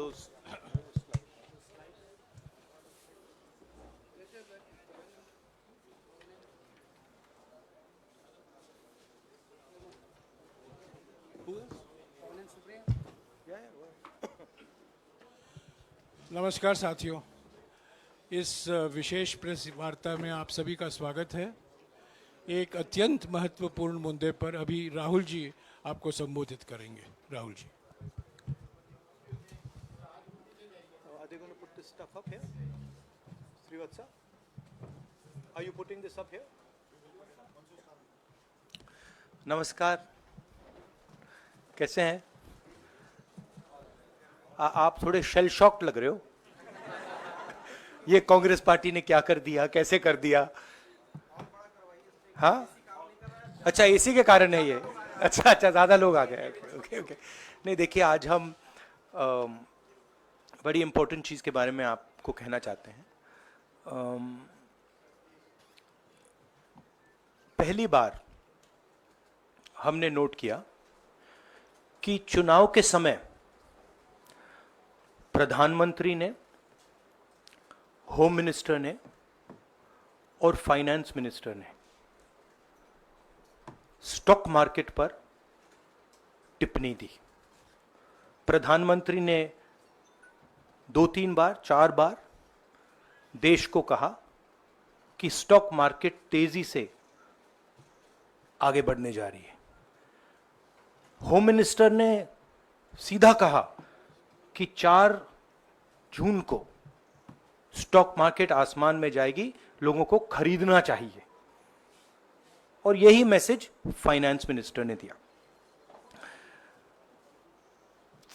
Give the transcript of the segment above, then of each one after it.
those. नमस्कार साथियों, इस विशेष प्रेस वार्ता में आप सभी का स्वागत है। एक अत्यंत महत्वपूर्ण मुद्दे पर अभी राहुल जी आपको संबोधित करेंगे। Rahul ji. Are they going to put this stuff up here? Srivatsa, are you putting this up here? नमस्कार, कैसे हैं? आप थोड़े शेल शॉक्ड लग रहे हो। ये कांग्रेस पार्टी ने क्या कर दिया, कैसे कर दिया? हाँ, अच्छा इसी के कारण है ये। अच्छा ज्यादा लोग आ गए। ओके। नहीं देखिए, आज हम बड़ी इंपॉर्टेंट चीज के बारे में आपको कहना चाहते हैं। पहली बार हमने नोट किया कि चुनाव के समय प्रधानमंत्री ने, होम मिनिस्टर ने और फाइनेंस मिनिस्टर ने स्टॉक मार्केट पर टिप्पणी दी। प्रधानमंत्री ने 2-3 बार, 4 बार देश को कहा कि स्टॉक मार्केट तेजी से आगे बढ़ने जा रही है। होम मिनिस्टर ने सीधा कहा कि 4 जून को स्टॉक मार्केट आसमान में जाएगी, लोगों को खरीदना चाहिए। और यही मैसेज फाइनेंस मिनिस्टर ने दिया।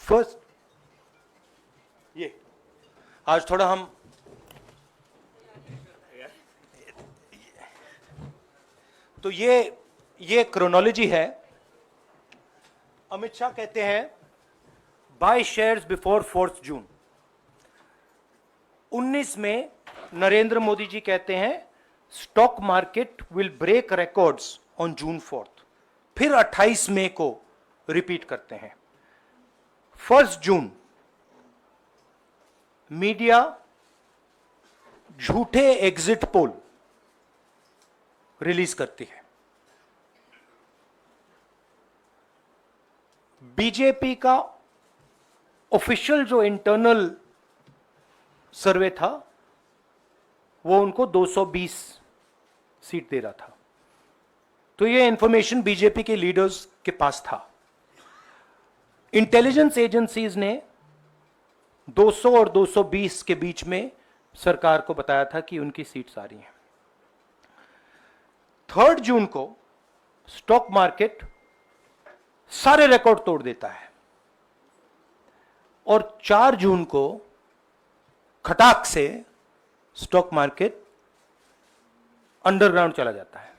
फर्स्ट, ये आज थोड़ा हम तो ये क्रोनोलॉजी है। अमित शाह कहते हैं बाय शेयर्स बिफोर 4 जून। 19 में नरेंद्र मोदी जी कहते हैं stock market will break records on June 4। फिर 28 मई को रिपीट करते हैं। 1 जून मीडिया झूठे एग्जिट पोल रिलीज करती है। बीजेपी का ऑफिशियल जो इंटरनल सर्वे था वो उनको 220 सीट दे रहा था। तो ये इंफॉर्मेशन बीजेपी के लीडर्स के पास था। इंटेलिजेंस एजेंसीज ने 200 और 220 के बीच में सरकार को बताया था कि उनकी सीट्स आ रही हैं। 3 जून को स्टॉक मार्केट सारे रिकॉर्ड तोड़ देता है और 4 जून को खटाक से स्टॉक मार्केट अंडरग्राउंड चला जाता है।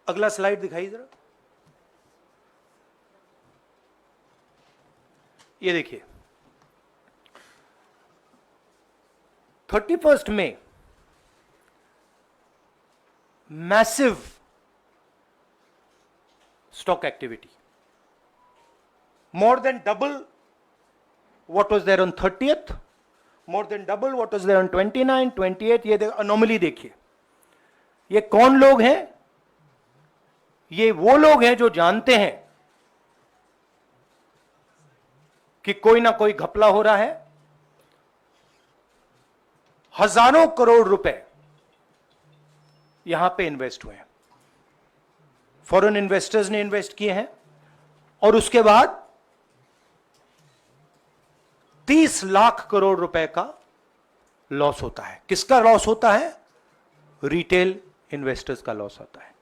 अगला स्लाइड दिखाइए जरा। ये देखिए, 31 मई massive stock activity, more than double what was there on 30th, more than double what was there on 29, 28। ये अनोमली देखिए। ये कौन लोग हैं? ये वो लोग हैं जो जानते हैं कि कोई ना कोई घपला हो रहा है। हजारों करोड़ रुपए यहां पे इन्वेस्ट हुए हैं, फॉरेन इन्वेस्टर्स ने इन्वेस्ट किए हैं। और उसके बाद 30 लाख करोड़ रुपए का लॉस होता है। किसका लॉस होता है? रिटेल इन्वेस्टर्स का लॉस होता है।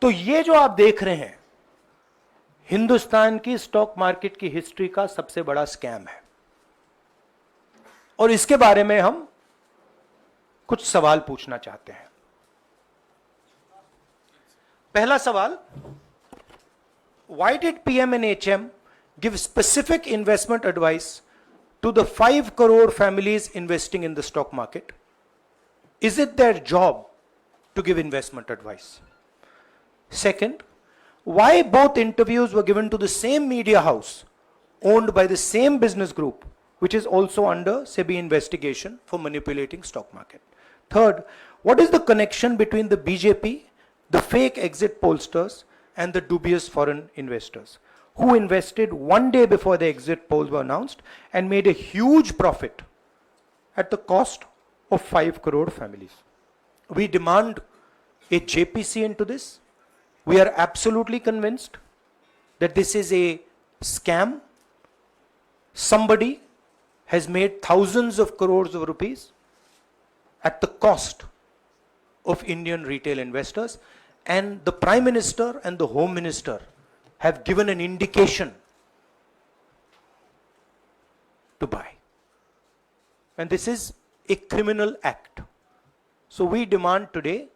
तो ये जो आप देख रहे हैं, हिंदुस्तान की स्टॉक मार्केट की हिस्ट्री का सबसे बड़ा स्कैम है। और इसके बारे में हम कुछ सवाल पूछना चाहते हैं। पहला सवाल, why did PM and HM give specific investment advice to the 5 crore families investing in the stock market? Is it their job to give investment advice? Second, why both interviews were given to the same media house owned by the same business group, which is also under SEBI investigation for manipulating stock market. Third, what is the connection between the BJP, the fake exit pollsters, and the dubious foreign investors who invested one day before the exit polls were announced and made a huge profit at the cost of 5 crore families? We demand a JPC into this. We are absolutely convinced that this is a scam. Somebody has made thousands of crores of rupees at the cost of Indian retail investors, and the Prime Minister and the Home Minister have given an indication to buy. And this is a criminal act. So we demand today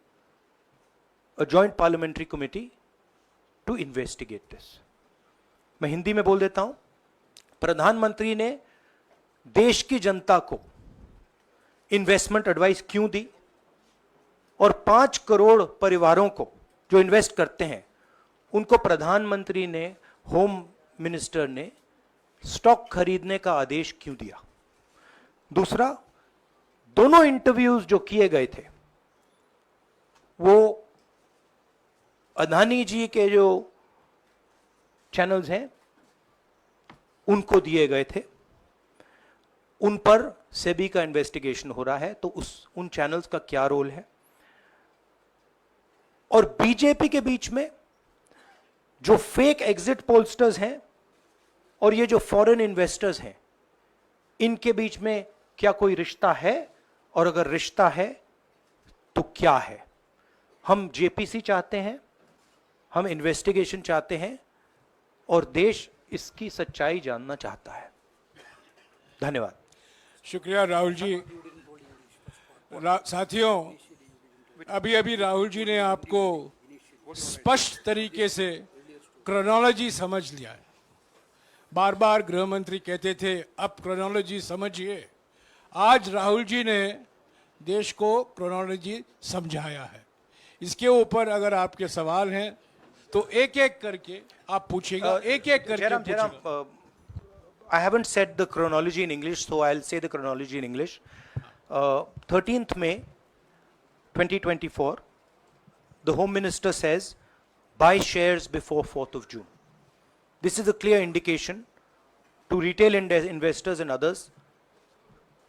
a joint parliamentary committee to investigate this. मैं हिंदी में बोल देता हूं, प्रधानमंत्री ने देश की जनता को इन्वेस्टमेंट एडवाइस क्यों दी, और 5 करोड़ परिवारों को जो इन्वेस्ट करते हैं उनको प्रधानमंत्री ने, होम मिनिस्टर ने स्टॉक खरीदने का आदेश क्यों दिया? दूसरा, दोनों इंटरव्यूज जो किए गए थे वो अदानी जी के जो चैनल्स हैं उनको दिए गए थे, उन पर सेबी का इन्वेस्टिगेशन हो रहा है, तो उन चैनल्स का क्या रोल है? और बीजेपी के बीच में जो फेक एग्जिट पोलस्टर्स हैं और ये जो फॉरेन इन्वेस्टर्स हैं, इनके बीच में क्या कोई रिश्ता है? और अगर रिश्ता है तो क्या है? हम जेपीसी चाहते हैं, हम इन्वेस्टिगेशन चाहते हैं, और देश इसकी सच्चाई जानना चाहता है। धन्यवाद। शुक्रिया राहुल जी। साथियों, अभी अभी राहुल जी ने आपको स्पष्ट तरीके से क्रोनोलॉजी समझ लिया है। बार बार गृह मंत्री कहते थे अब क्रोनोलॉजी समझिए। आज राहुल जी ने देश को क्रोनोलॉजी समझाया है। इसके ऊपर अगर आपके सवाल हैं तो एक एक करके आप पूछेगा, एक एक करके पूछेगा। I haven't said the chronology in English, so I'll say the chronology in English. 13th May 2024, the Home Minister says, buy shares before 4th of June. This is a clear indication to retail investors and others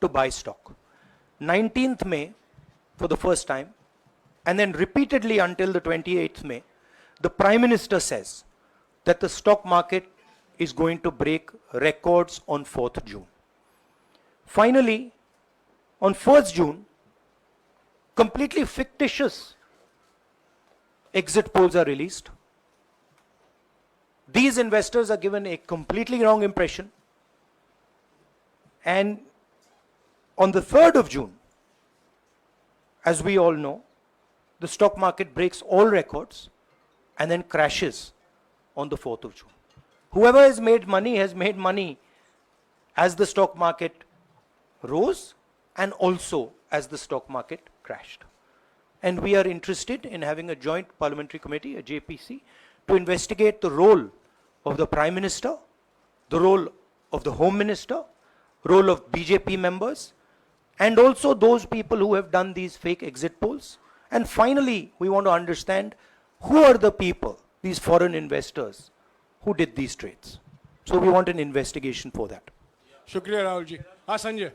to buy stock. 19th May, for the first time, and then repeatedly until the 28th May, the Prime Minister says that the stock market is going to break records on 4th June. Finally, on 1st June, completely fictitious exit polls are released. These investors are given a completely wrong impression. And on the 3rd of June, as we all know, the stock market breaks all records and then crashes on the 4th of June. Whoever has made money as the stock market rose and also as the stock market crashed. And we are interested in having a joint parliamentary committee, a JPC, to investigate the role of the Prime Minister, the role of the Home Minister, role of BJP members, and also those people who have done these fake exit polls. And finally, we want to understand who are the people, these foreign investors, who did these trades. So we want an investigation for that. शुक्रिया राहुल जी। हाँ संजय।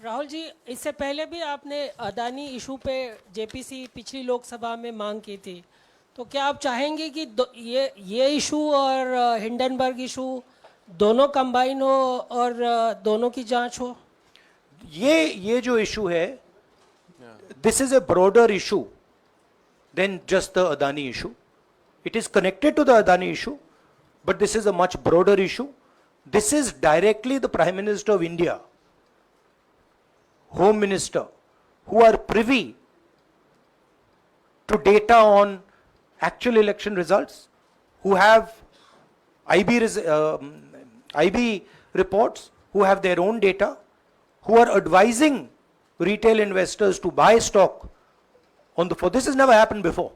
राहुल जी, इससे पहले भी आपने Adani issue पे JPC पिछली लोकसभा में मांग की थी, तो क्या आप चाहेंगे कि ये इशू और हिंडनबर्ग इशू दोनों कंबाइन हो और दोनों की जांच हो? ये जो इशू है, this is a broader issue than just the Adani issue. It is connected to the Adani issue, but this is a much broader issue. This is directly the Prime Minister of India, Home Minister, who are privy to data on actual election results, who have IB reports, who have their own data, who are advising retail investors to buy stock floor. This has never happened before.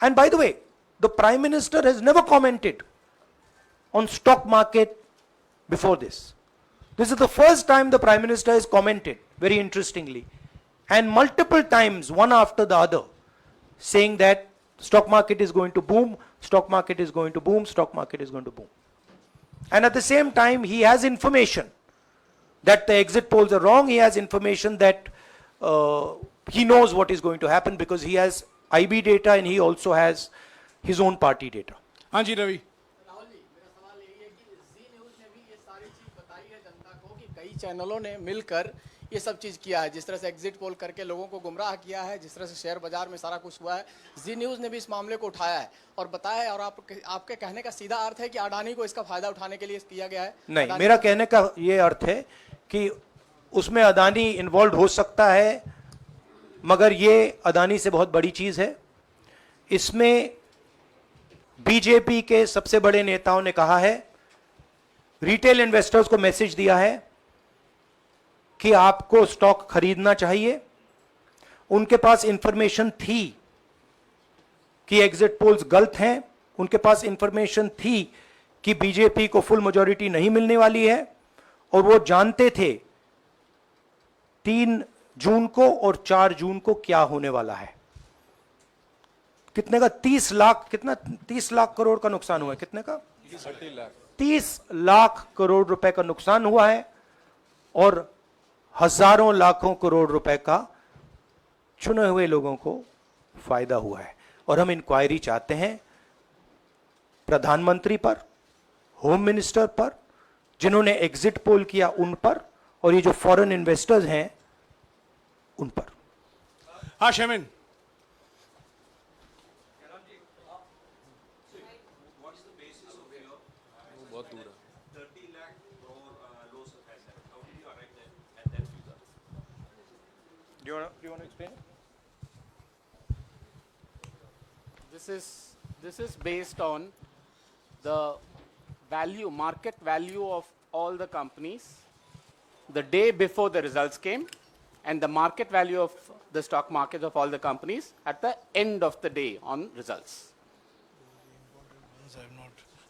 And by the way, the Prime Minister has never commented on stock market before this. This is the first time the Prime Minister has commented, very interestingly, and multiple times, one after the other, saying that stock market is going to boom, stock market is going to boom, stock market is going to boom. And at the same time, he has information that the exit polls are wrong. He has information that he knows what is going to happen because he has IB data and he also has his own party data. हाँ जी रवि। राहुल जी, मेरा सवाल यही है कि जी news ने भी ये सारी चीज बताई है जनता को कि कई चैनलों ने मिलकर ये सब चीज किया है, जिस तरह से एग्जिट पोल करके लोगों को गुमराह किया है, जिस तरह से शेयर बाजार में सारा कुछ हुआ है, जी न्यूज़ ने भी इस मामले को उठाया है और बताया है। और आपके कहने का सीधा अर्थ है कि अडानी को इसका फायदा उठाने के लिए किया गया है? नहीं, मेरा कहने का ये अर्थ है कि उसमें अदानी इन्वॉल्व हो सकता है, मगर ये अदानी से बहुत बड़ी चीज है। इसमें बीजेपी के सबसे बड़े नेताओं ने कहा है, रिटेल इन्वेस्टर्स को मैसेज दिया है कि आपको स्टॉक खरीदना चाहिए। उनके पास इंफॉर्मेशन थी कि एग्जिट पोल्स गलत हैं, उनके पास इंफॉर्मेशन थी कि बीजेपी को फुल मेजॉरिटी नहीं मिलने वाली है, और वो जानते थे 3 जून को और 4 जून को क्या होने वाला है। कितने का 30 लाख, कितना 30 लाख करोड़ का नुकसान हुआ है, कितने का 30 लाख करोड़ रुपए का नुकसान हुआ है और हजारों लाखों करोड़ रुपए का चुने हुए लोगों को फायदा हुआ है। और हम इंक्वायरी चाहते हैं प्रधानमंत्री पर, होम मिनिस्टर पर, जिन्होंने एग्जिट पोल किया उन पर, और ये जो फॉरेन इन्वेस्टर्स हैं उन पर। हाँ शेमिन। Do you want to explain? This is based on the value, market value of all the companies the day before the results came, and the market value of the stock market of all the companies at the end of the day on results.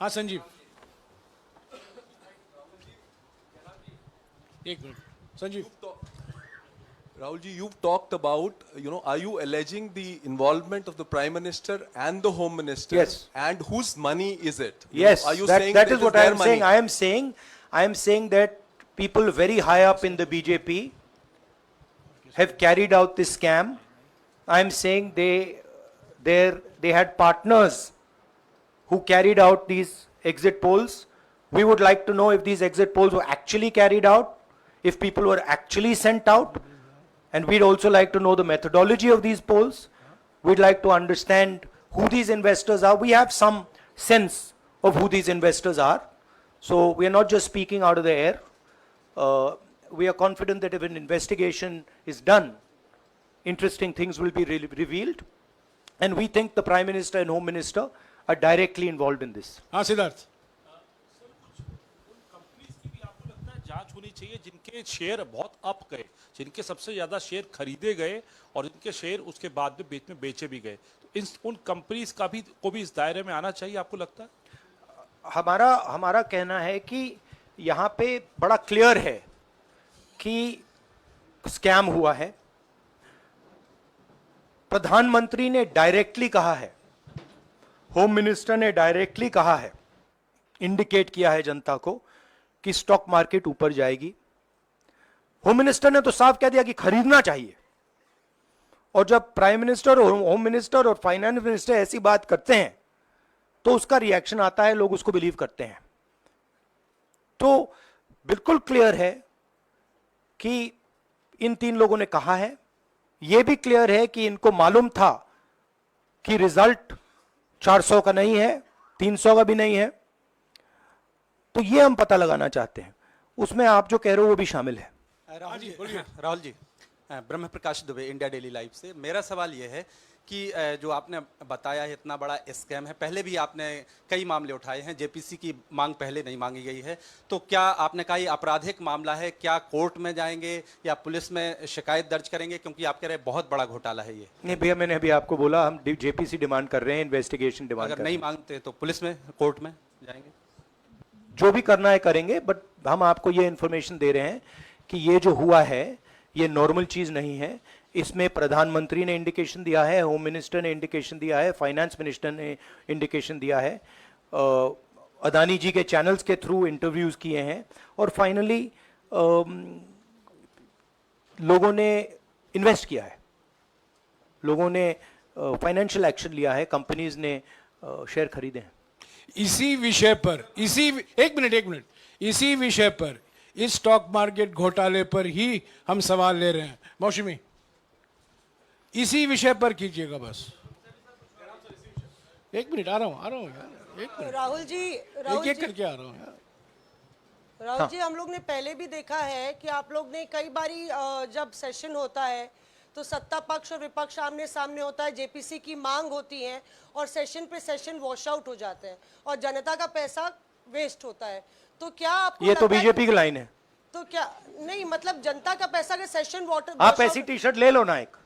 हाँ संजीव, एक minute Sanjeev. Rahul ji, you've talked about, are you alleging the involvement of the Prime Minister and the Home Minister? Yes. And whose money is it? Yes, Are you that, saying that it is what I their am money? saying. I am saying that people very high up in the BJP have carried out this scam. I am saying they had partners who carried out these exit polls. We would like to know if these exit polls were actually carried out, if people were actually sent out. And we'd also like to know the methodology of these polls. We'd like to understand who these investors are. We have some sense of who these investors are. So we are not just speaking out of the air. We are confident that if an investigation is done, interesting things will be revealed. And we think the Prime Minister and Home Minister are directly involved in this. हाँ Siddharth. Companies की भी आपको लगता है जांच होनी चाहिए जिनके शेयर बहुत अप गए, जिनके सबसे ज्यादा शेयर खरीदे गए और जिनके शेयर उसके बाद में बीच में बेचे भी गए, तो उन कंपनीज का भी को भी इस दायरे में आना चाहिए, आपको लगता है? हमारा कहना है कि यहाँ पे बड़ा क्लियर है कि स्कैम हुआ है। प्रधानमंत्री ने डायरेक्टली कहा है, होम मिनिस्टर ने डायरेक्टली कहा है, इंडिकेट किया है जनता को कि स्टॉक मार्केट ऊपर जाएगी। होम मिनिस्टर ने तो साफ कह दिया कि खरीदना चाहिए। और जब प्राइम मिनिस्टर और होम मिनिस्टर और फाइनेंस मिनिस्टर ऐसी बात करते हैं तो उसका रिएक्शन आता है, लोग उसको बिलीव करते हैं। तो बिल्कुल क्लियर है कि इन 3 लोगों ने कहा है। यह भी क्लियर है कि इनको मालूम था कि रिजल्ट 400 का नहीं है, 300 का भी नहीं है। तो ये हम पता लगाना चाहते हैं, उसमें आप जो कह रहे हो वो भी शामिल है। राहुल जी, ब्रह्म प्रकाश दुबे, इंडिया डेली लाइव से। मेरा सवाल यह है कि जो आपने बताया है इतना बड़ा स्कैम है, पहले भी आपने कई मामले उठाए हैं, जेपीसी की मांग पहले नहीं मांगी गई है, तो क्या आपने कहा ये आपराधिक मामला है, क्या कोर्ट में जाएंगे या पुलिस में शिकायत दर्ज करेंगे, क्योंकि आप कह रहे हैं बहुत बड़ा घोटाला है ये? नहीं भैया, मैंने अभी आपको बोला हम जेपीसी डिमांड कर रहे हैं, इन्वेस्टिगेशन डिमांड अगर कर नहीं रहे हैं। मांगते तो पुलिस में, कोर्ट में जाएंगे? जो भी करना है करेंगे, बट हम आपको ये इन्फॉर्मेशन दे रहे हैं कि ये जो हुआ है ये नॉर्मल चीज नहीं है। इसमें प्रधानमंत्री ने इंडिकेशन दिया है, होम मिनिस्टर ने इंडिकेशन दिया है, फाइनेंस मिनिस्टर ने इंडिकेशन दिया है, अदानी जी के चैनल्स के थ्रू इंटरव्यूज किए हैं, और फाइनली लोगों ने इन्वेस्ट किया है, लोगों ने फाइनेंशियल एक्शन लिया है, कंपनीज ने शेयर खरीदे हैं। इसी विषय पर, एक मिनट, इसी विषय पर, इस स्टॉक मार्केट घोटाले पर ही हम सवाल ले रहे हैं। मौसमी, इसी विषय पर कीजिएगा बस। एक मिनट, आ रहा हूं यार, एक मिनट, राहुल जी, एक करके आ रहा हूं यार। राहुल जी, हम लोग ने पहले भी देखा है कि आप लोग ने कई बारी जब सेशन होता है तो सत्ता पक्ष और विपक्ष आमने सामने होता है, जेपीसी की मांग होती है और सेशन पे सेशन वॉश आउट हो जाते हैं और जनता का पैसा वेस्ट होता है। तो क्या आपको ये तो लगता है बीजेपी की लाइन है। तो क्या नहीं, मतलब जनता का पैसा के सेशन वाटर आप ऐसी टी शर्ट ले लो ना एक,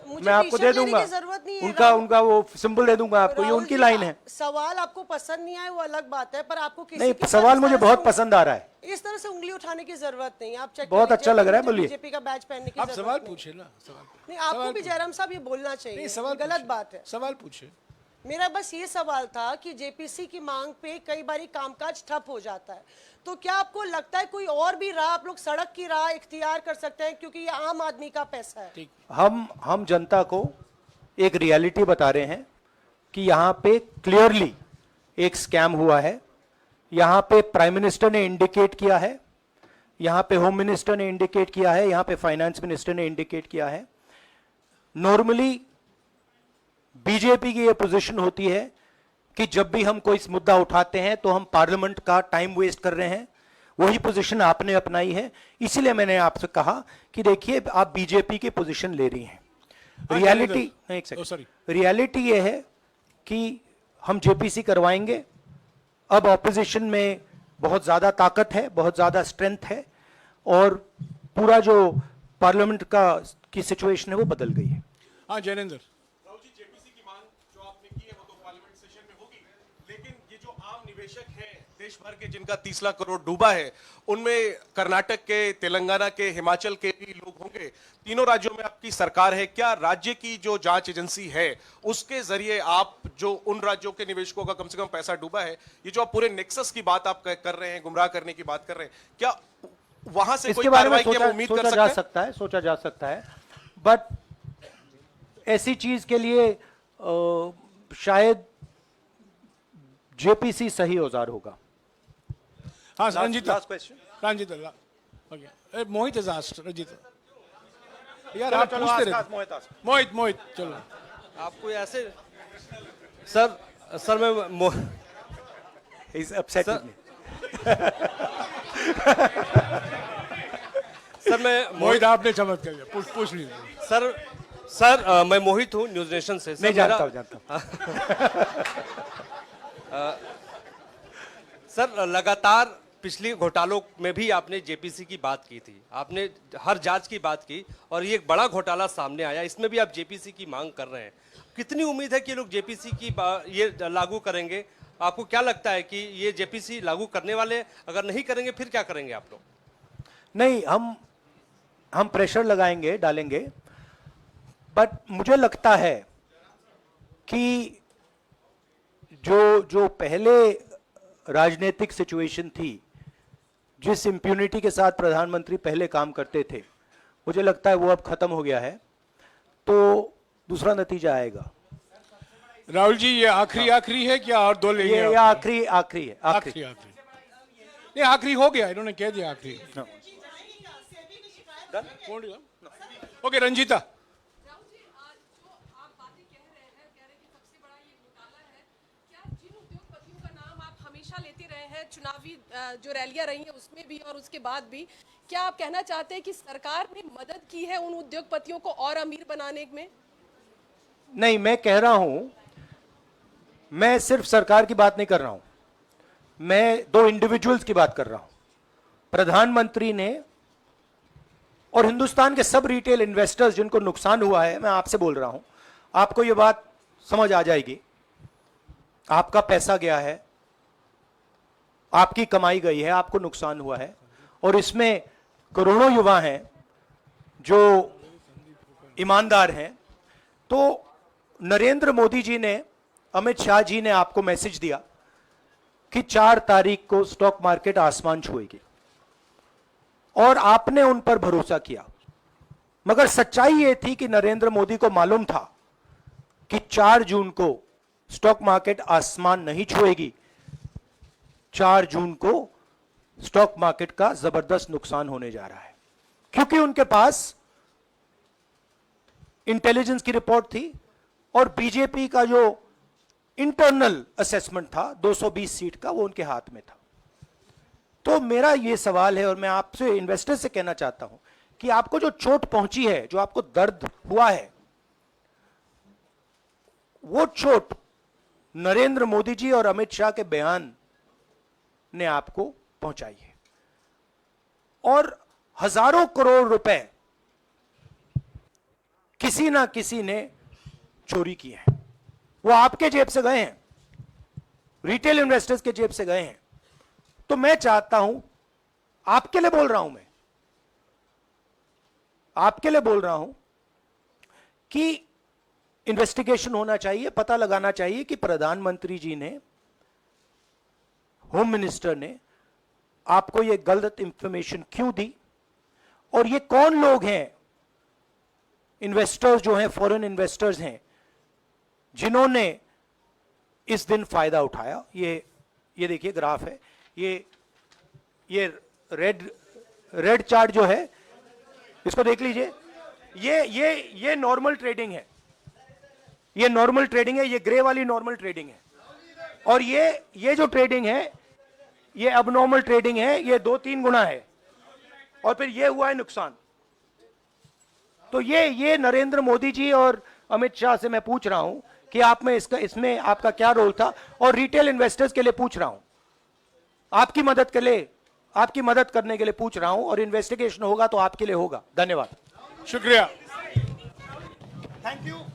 मैं आपको दे दूंगा, जरूरत नहीं है। उनका वो सिंबल दे दूंगा आपको, ये राहुल उनकी जी, लाइन है। सवाल आपको पसंद नहीं आए वो अलग बात है, पर आपको किसी नहीं, की सवाल मुझे बहुत से पसंद आ रहा है। इस तरह से उंगली उठाने की जरूरत नहीं है। आप चेक बहुत अच्छा लग रहा है, बोलिए। बीजेपी का बैच पहनने की आप जरूरत सवाल नहीं। पूछे ना, सवाल नहीं, आपको भी जयराम साहब ये बोलना चाहिए, नहीं, सवाल गलत पूछे, बात है। सवाल पूछे। मेरा बस ये सवाल था कि जेपीसी की मांग पे कई बारी कामकाज ठप हो जाता है, तो क्या आपको लगता है कोई और भी राह आप लोग सड़क की राह इख्तियार कर सकते हैं, क्योंकि ये आम आदमी का पैसा है। हम जनता को एक रियलिटी बता रहे हैं कि यहाँ पे क्लियरली एक स्कैम हुआ है। यहाँ पे प्राइम मिनिस्टर ने इंडिकेट किया है, यहाँ पे होम मिनिस्टर ने इंडिकेट किया है, यहाँ पे फाइनेंस मिनिस्टर ने इंडिकेट किया है। नॉर्मली बीजेपी की ये पोजीशन होती है कि जब भी हम कोई मुद्दा उठाते हैं तो हम पार्लियामेंट का टाइम वेस्ट कर रहे हैं। वही पोजीशन आपने अपनाई है, इसीलिए मैंने आपसे कहा कि देखिए आप बीजेपी की पोजीशन ले रही हैं। रियलिटी, एक सेकंड, रियलिटी ये है कि हम जेपीसी करवाएंगे। अब ऑपोजिशन में बहुत ज्यादा ताकत है, बहुत ज्यादा स्ट्रेंथ है, और पूरा जो पार्लियामेंट की सिचुएशन है वो बदल गई है। हाँ जैनेंद्र, जेपीसी की मांग जो आपने की है वो तो पार्लियामेंट सेशन में होगी, लेकिन ये जो आम निवेशक हैं देश भर के जिनका 30 लाख करोड़ डूबा है, उनमें कर्नाटक के, तेलंगाना के, हिमाचल के भी लोग होंगे। तीनों राज्यों में आपकी सरकार है, क्या राज्य की जो जांच एजेंसी है उसके जरिए आप जो उन राज्यों के निवेशकों का कम से कम पैसा डूबा है, ये जो आप पूरे नेक्सस की बात आप कर रहे हैं, गुमराह करने की बात कर रहे हैं, क्या वहां से कोई कार्रवाई की हम उम्मीद कर सकते हैं? सोचा जा सकता है, बट ऐसी चीज के लिए शायद जेपीसी सही औजार होगा। हाँ Ranjita, last question, Ranjita, okay, Mohit is asked, Ranjita यार आप पूछते रहे। मोहित चलो। आपको ऐसे सर मैं इज अपसेट सर मैं मोहित आपने चमत्कार किया, पूछ लीजिए। सर मैं मोहित हूँ, न्यूज नेशन से। नहीं, जानता हूँ। सर लगातार पिछली घोटालों में भी आपने जेपीसी की बात की थी, आपने हर जांच की बात की, और ये एक बड़ा घोटाला सामने आया, इसमें भी आप जेपीसी की मांग कर रहे हैं। कितनी उम्मीद है कि लोग जेपीसी की ये लागू करेंगे? आपको क्या लगता है कि ये जेपीसी लागू करने वाले, अगर नहीं करेंगे फिर क्या करेंगे आप लोग? नहीं, हम प्रेशर लगाएंगे, डालेंगे, बट मुझे लगता है कि जो पहले राजनीतिक सिचुएशन थी, जिस इंप्यूनिटी के साथ प्रधानमंत्री पहले काम करते थे, मुझे लगता है वो अब खत्म हो गया है, तो दूसरा नतीजा आएगा। राहुल जी, ये आखिरी है क्या और दो लेंगे? ये आखिरी है। आखिरी नहीं, आखिरी हो गया, इन्होंने कह दिया आखिरी। ओके रंजीता। चुनावी जो रैलियां रही हैं उसमें भी और उसके बाद भी, क्या आप कहना चाहते हैं कि सरकार ने मदद की है उन उद्योगपतियों को और अमीर बनाने में? नहीं, मैं कह रहा हूं, मैं सिर्फ सरकार की बात नहीं कर रहा हूं, मैं दो इंडिविजुअल्स की बात कर रहा हूं। प्रधानमंत्री ने और हिंदुस्तान के सब रिटेल इन्वेस्टर्स जिनको नुकसान हुआ है, मैं आपसे बोल रहा हूं, आपको यह बात समझ आ जाएगी। आपका पैसा गया है, आपकी कमाई गई है, आपको नुकसान हुआ है, और इसमें करोड़ों युवा हैं जो ईमानदार हैं। तो नरेंद्र मोदी जी ने, अमित शाह जी ने आपको मैसेज दिया कि 4 तारीख को स्टॉक मार्केट आसमान छुएगी, और आपने उन पर भरोसा किया। मगर सच्चाई यह थी कि नरेंद्र मोदी को मालूम था कि 4 जून को स्टॉक मार्केट आसमान नहीं छुएगी। 4 जून को स्टॉक मार्केट का जबरदस्त नुकसान होने जा रहा है, क्योंकि उनके पास इंटेलिजेंस की रिपोर्ट थी और बीजेपी का जो इंटरनल असेसमेंट था 220 सीट का, वो उनके हाथ में था। तो मेरा यह सवाल है, और मैं आपसे इन्वेस्टर से कहना चाहता हूं कि आपको जो चोट पहुंची है, जो आपको दर्द हुआ है, वो चोट नरेंद्र मोदी जी और अमित शाह के बयान ने आपको पहुंचाई है। और हजारों करोड़ रुपए किसी ना किसी ने चोरी की है, वो आपके जेब से गए हैं, रिटेल इन्वेस्टर्स के जेब से गए हैं। तो मैं चाहता हूं, आपके लिए बोल रहा हूं, मैं आपके लिए बोल रहा हूं कि इन्वेस्टिगेशन होना चाहिए, पता लगाना चाहिए कि प्रधानमंत्री जी ने, होम मिनिस्टर ने आपको यह गलत इंफॉर्मेशन क्यों दी, और ये कौन लोग हैं, इन्वेस्टर्स जो हैं, फॉरेन इन्वेस्टर्स हैं, जिन्होंने इस दिन फायदा उठाया। ये देखिए ग्राफ है, ये रेड चार्ट जो है, इसको देख लीजिए। ये नॉर्मल ट्रेडिंग है, ये नॉर्मल ट्रेडिंग है, ये ग्रे वाली नॉर्मल ट्रेडिंग है, और ये जो ट्रेडिंग है ये अबनॉर्मल ट्रेडिंग है, ये 2-3 गुना है, और फिर ये हुआ है नुकसान। तो ये नरेंद्र मोदी जी और अमित शाह से मैं पूछ रहा हूं कि आप में इसमें आपका क्या रोल था, और रिटेल इन्वेस्टर्स के लिए पूछ रहा हूं, आपकी मदद के लिए, आपकी मदद करने के लिए पूछ रहा हूं, और इन्वेस्टिगेशन होगा तो आपके लिए होगा। धन्यवाद, शुक्रिया। Thank you.